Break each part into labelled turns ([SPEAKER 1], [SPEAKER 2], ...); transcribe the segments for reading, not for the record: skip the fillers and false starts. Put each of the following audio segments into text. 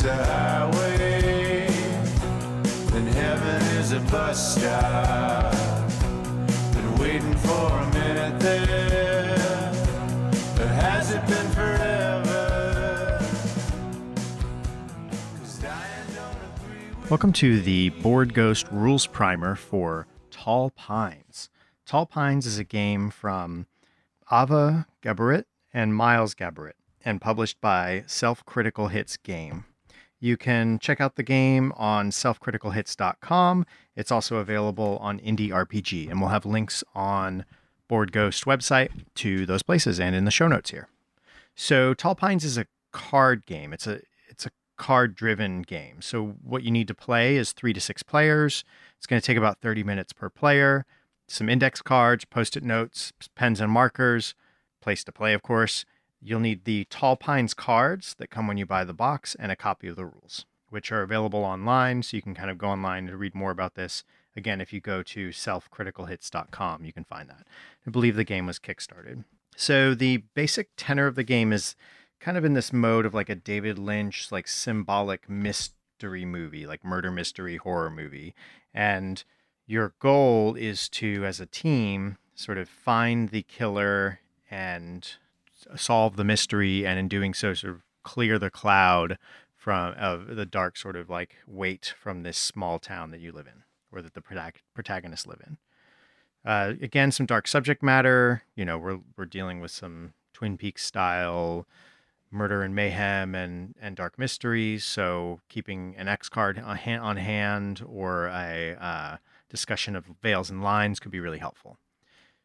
[SPEAKER 1] is a highway, then heaven is a bus stop. Been waiting for a minute there, or has it been forever? 'Cause dying don't agree with...
[SPEAKER 2] Welcome to the Board Ghost Rules Primer for Tall Pines. Tall Pines is a game from Ahva, Gaborit, and Miles Gaborit, and published by Self-Critical Hits Game. You can check out the game on selfcriticalhits.com. It's also available on Indie RPG, and we'll have links on Board Ghost website to those places and in the show notes here. So Tall Pines is a card game. It's a card-driven game. So what you need to play is 3 to 6 players. It's going to take about 30 minutes per player. Some index cards, post-it notes, pens and markers, place to play, of course. You'll need the Tall Pines cards that come when you buy the box and a copy of the rules, which are available online. So you can kind of go online to read more about this. Again, if you go to selfcriticalhits.com, you can find that. I believe the game was kickstarted. So the basic tenor of the game is kind of in this mode of like a David Lynch, like symbolic mystery movie, like murder mystery horror movie. And your goal is to, as a team, sort of find the killer and solve the mystery, and in doing so, sort of clear the cloud of the dark sort of like weight from this small town that you live in, or that the protagonists live in. Again, some dark subject matter. You know, we're dealing with some Twin Peaks style murder and mayhem and dark mysteries. So keeping an X card on hand or a discussion of veils and lines could be really helpful.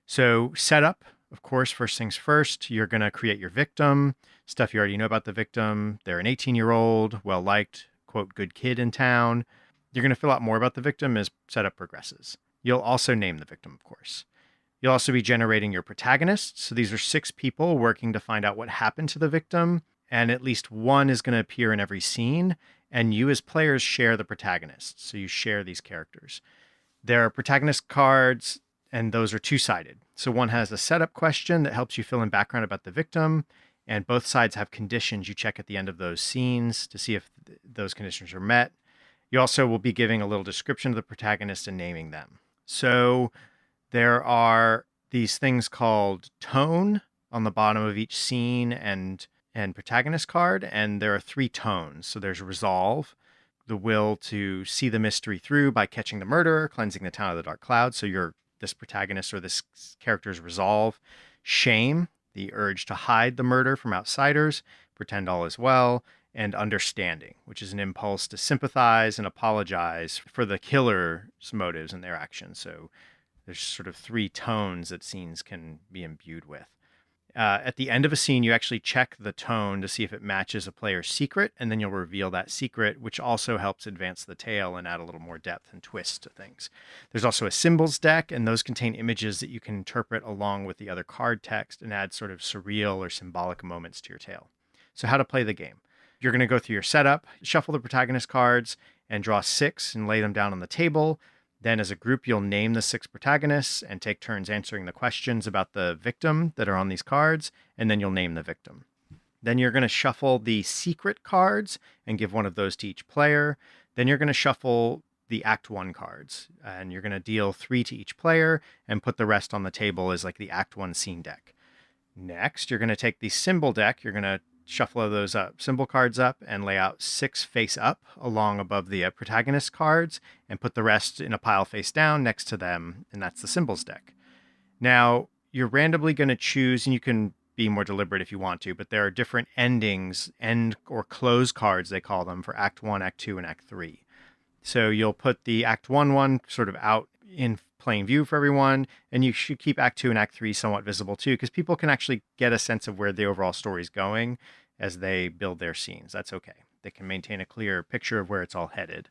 [SPEAKER 2] So setup, of course, first things first, you're going to create your victim, stuff you already know about the victim. They're an 18-year-old, well-liked, quote, good kid in town. You're going to fill out more about the victim as setup progresses. You'll also name the victim, of course. You'll also be generating your protagonists. So these are 6 people working to find out what happened to the victim, and at least one is going to appear in every scene, and you as players share the protagonists. So you share these characters. There are protagonist cards, and those are 2-sided. So one has a setup question that helps you fill in background about the victim, and both sides have conditions you check at the end of those scenes to see if those conditions are met. You also will be giving a little description of the protagonist and naming them. So there are these things called tone on the bottom of each scene and protagonist card, and there are 3 tones. So there's resolve, the will to see the mystery through by catching the murderer, cleansing the town of the dark cloud. So this protagonist or this character's resolve. Shame, the urge to hide the murder from outsiders, pretend all is well. And understanding, which is an impulse to sympathize and apologize for the killer's motives and their actions. So there's sort of 3 tones that scenes can be imbued with. At the end of a scene, you actually check the tone to see if it matches a player's secret, and then you'll reveal that secret, which also helps advance the tale and add a little more depth and twist to things. There's also a symbols deck, and those contain images that you can interpret along with the other card text and add sort of surreal or symbolic moments to your tale. So how to play the game. You're going to go through your setup, shuffle the protagonist cards, and draw 6 and lay them down on the table. Then as a group, you'll name the 6 protagonists and take turns answering the questions about the victim that are on these cards, and then you'll name the victim. Then you're going to shuffle the secret cards and give one of those to each player. Then you're going to shuffle the Act 1 cards, and you're going to deal 3 to each player and put the rest on the table as like the Act 1 scene deck. Next, you're going to take the symbol deck. You're going to shuffle those symbol cards up and lay out 6 face up along above the protagonist cards and put the rest in a pile face down next to them. And that's the symbols deck. Now you're randomly going to choose, and you can be more deliberate if you want to, but there are different endings, end or close cards, they call them, for Act 1, Act 2, and Act 3. So you'll put the Act 1 one sort of out in plain view for everyone, and you should keep Act 2 and Act 3 somewhat visible too, because people can actually get a sense of where the overall story is going as they build their scenes. That's okay. They can maintain a clear picture of where it's all headed.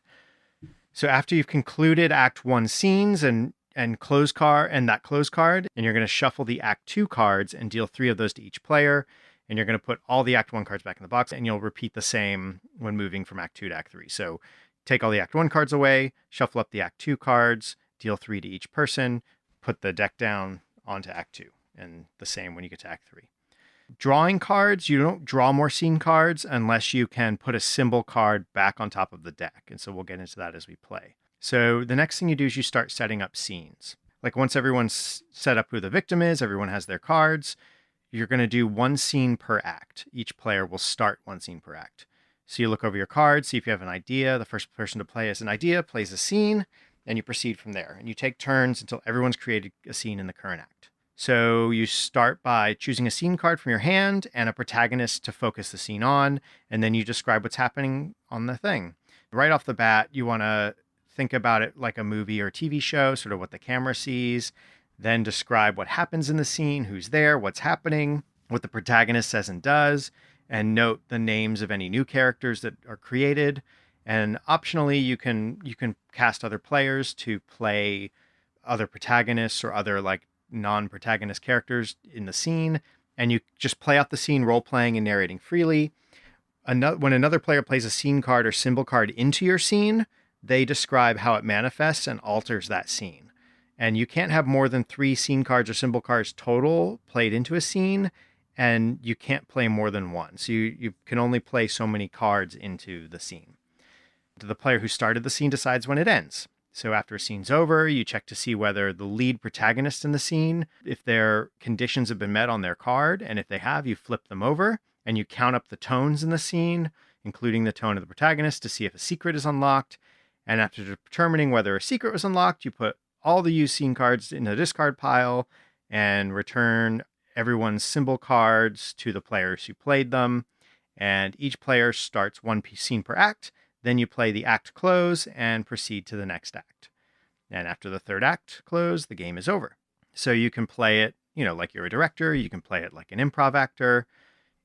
[SPEAKER 2] So after you've concluded Act 1 scenes and close card and that close card, and you're going to shuffle the Act 2 cards and deal 3 of those to each player, and you're going to put all the Act 1 cards back in the box, and you'll repeat the same when moving from Act 2 to Act 3. So take all the Act 1 cards away, shuffle up the Act 2 cards, deal 3 to each person, put the deck down onto Act 2, and the same when you get to Act 3. Drawing cards, you don't draw more scene cards unless you can put a symbol card back on top of the deck. And so we'll get into that as we play. So the next thing you do is you start setting up scenes. Like once everyone's set up who the victim is, everyone has their cards, you're going to do one scene per act. Each player will start one scene per act. So you look over your cards, see if you have an idea. The first person to play has an idea, plays a scene, and you proceed from there. And you take turns until everyone's created a scene in the current act. So you start by choosing a scene card from your hand and a protagonist to focus the scene on, and then you describe what's happening on the thing. Right off the bat, you want to think about it like a movie or TV show, sort of what the camera sees, then describe what happens in the scene, who's there, what's happening, what the protagonist says and does, and note the names of any new characters that are created. And optionally, you can cast other players to play other protagonists or other like non-protagonist characters in the scene, and you just play out the scene, role-playing and narrating freely. When another player plays a scene card or symbol card into your scene, they describe how it manifests and alters that scene. And you can't have more than 3 scene cards or symbol cards total played into a scene, and you can't play more than one. So you can only play so many cards into the scene. The player who started the scene decides when it ends. So after a scene's over, you check to see whether the lead protagonist in the scene, if their conditions have been met on their card, and if they have, you flip them over, and you count up the tones in the scene, including the tone of the protagonist, to see if a secret is unlocked. And after determining whether a secret was unlocked, you put all the used scene cards in the discard pile and return everyone's symbol cards to the players who played them. And each player starts one scene per act. Then you play the act close and proceed to the next act. And after the third act close, the game is over. So you can play it, like you're a director, you can play it like an improv actor,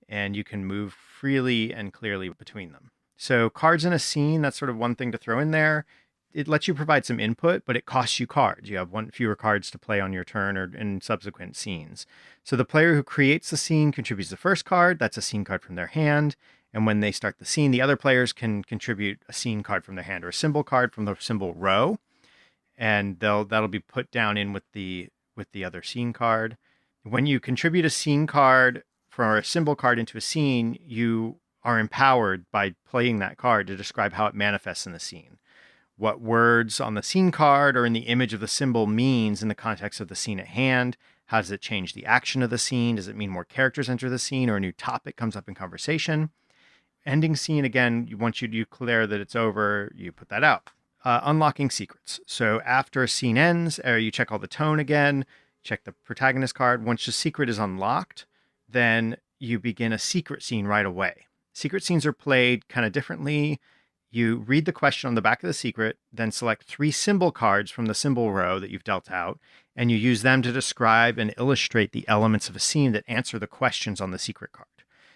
[SPEAKER 2] and you can move freely and clearly between them. So cards in a scene, that's sort of one thing to throw in there. It lets you provide some input, but it costs you cards. You have one fewer cards to play on your turn or in subsequent scenes. So the player who creates the scene contributes the first card. That's a scene card from their hand. And when they start the scene, the other players can contribute a scene card from their hand or a symbol card from the symbol row. And that'll be put down in with the other scene card. When you contribute a scene card or a symbol card into a scene, you are empowered by playing that card to describe how it manifests in the scene. What words on the scene card or in the image of the symbol means in the context of the scene at hand. How does it change the action of the scene? Does it mean more characters enter the scene or a new topic comes up in conversation? Ending scene, again, once you declare that it's over, you put that out. Unlocking secrets. So after a scene ends, you check all the tone again, check the protagonist card. Once the secret is unlocked, then you begin a secret scene right away. Secret scenes are played kind of differently. You read the question on the back of the secret, then select 3 symbol cards from the symbol row that you've dealt out, and you use them to describe and illustrate the elements of a scene that answer the questions on the secret card.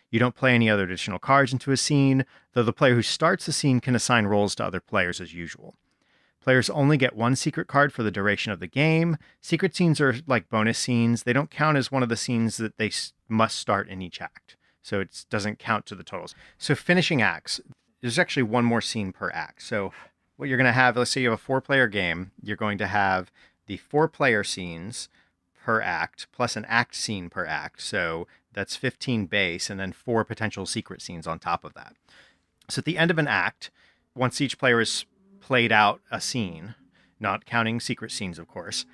[SPEAKER 2] You don't play any other additional cards into a scene, though the player who starts the scene can assign roles to other players as usual. Players only get 1 secret card for the duration of the game. Secret scenes are like bonus scenes. They don't count as one of the scenes that they must start in each act. So it doesn't count to the totals. So finishing acts, there's actually 1 more scene per act. So what you're going to have, let's say you have a 4-player game, you're going to have the 4-player scenes per act plus an act scene per act. So that's 15 base and then 4 potential secret scenes on top of that. So at the end of an act, once each player has played out a scene, not counting secret scenes, of course,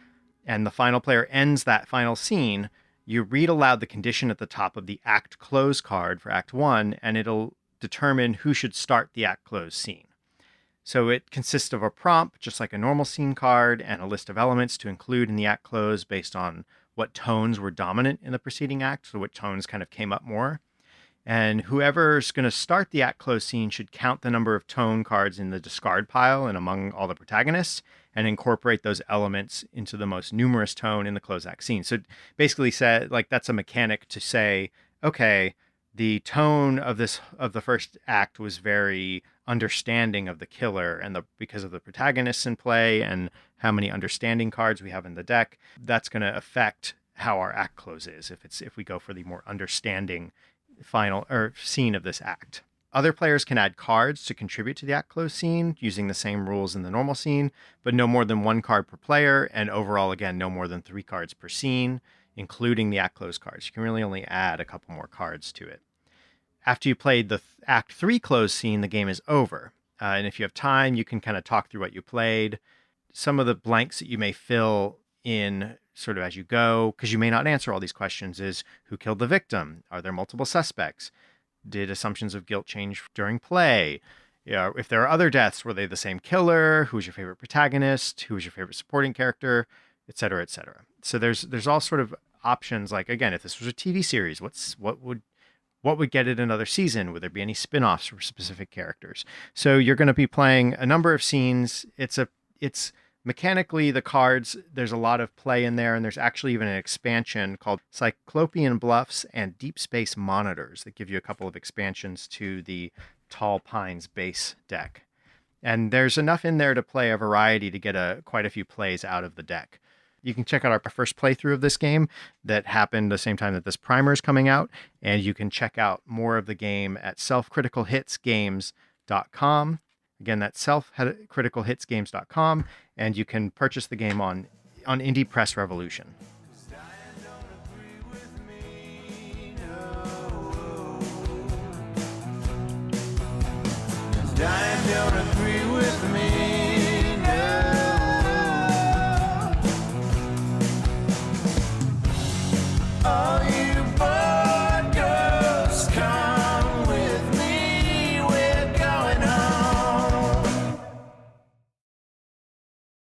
[SPEAKER 2] and the final player ends that final scene, you read aloud the condition at the top of the act close card for act 1, and it'll determine who should start the act close scene. So it consists of a prompt, just like a normal scene card, and a list of elements to include in the act close based on what tones were dominant in the preceding act, so what tones kind of came up more. And whoever's going to start the act close scene should count the number of tone cards in the discard pile and among all the protagonists and incorporate those elements into the most numerous tone in the close act scene. So basically said, like, that's a mechanic to say, okay, the tone of the first act was very understanding of the killer, and because of the protagonists in play and how many understanding cards we have in the deck, that's going to affect how our act close is if we go for the more understanding final or scene of this act. Other players can add cards to contribute to the act close scene using the same rules in the normal scene, but no more than 1 card per player, and overall, again, no more than 3 cards per scene. including the Act Close cards. You can really only add a couple more cards to it. After you played the Act 3 close scene, the game is over. And if you have time, you can kind of talk through what you played. Some of the blanks that you may fill in sort of as you go, because you may not answer all these questions, is who killed the victim? Are there multiple suspects? Did assumptions of guilt change during play? If there are other deaths, were they the same killer? Who's your favorite protagonist? Who's your favorite supporting character? Et cetera, et cetera. So there's all sort of options. Like, again, if this was a TV series, what would get it another season? Would there be any spin-offs for specific characters? So you're going to be playing a number of scenes. It's mechanically, the cards, there's a lot of play in there, and there's actually even an expansion called Cyclopean Bluffs and Deep Space Monitors that give you a couple of expansions to the Tall Pines base deck. And there's enough in there to play a variety to get quite a few plays out of the deck. You can check out our first playthrough of this game that happened the same time that this primer is coming out, and you can check out more of the game at selfcriticalhitsgames.com. Again, that's selfcriticalhitsgames.com, and you can purchase the game on Indie Press Revolution.
[SPEAKER 1] Dying don't agree with me.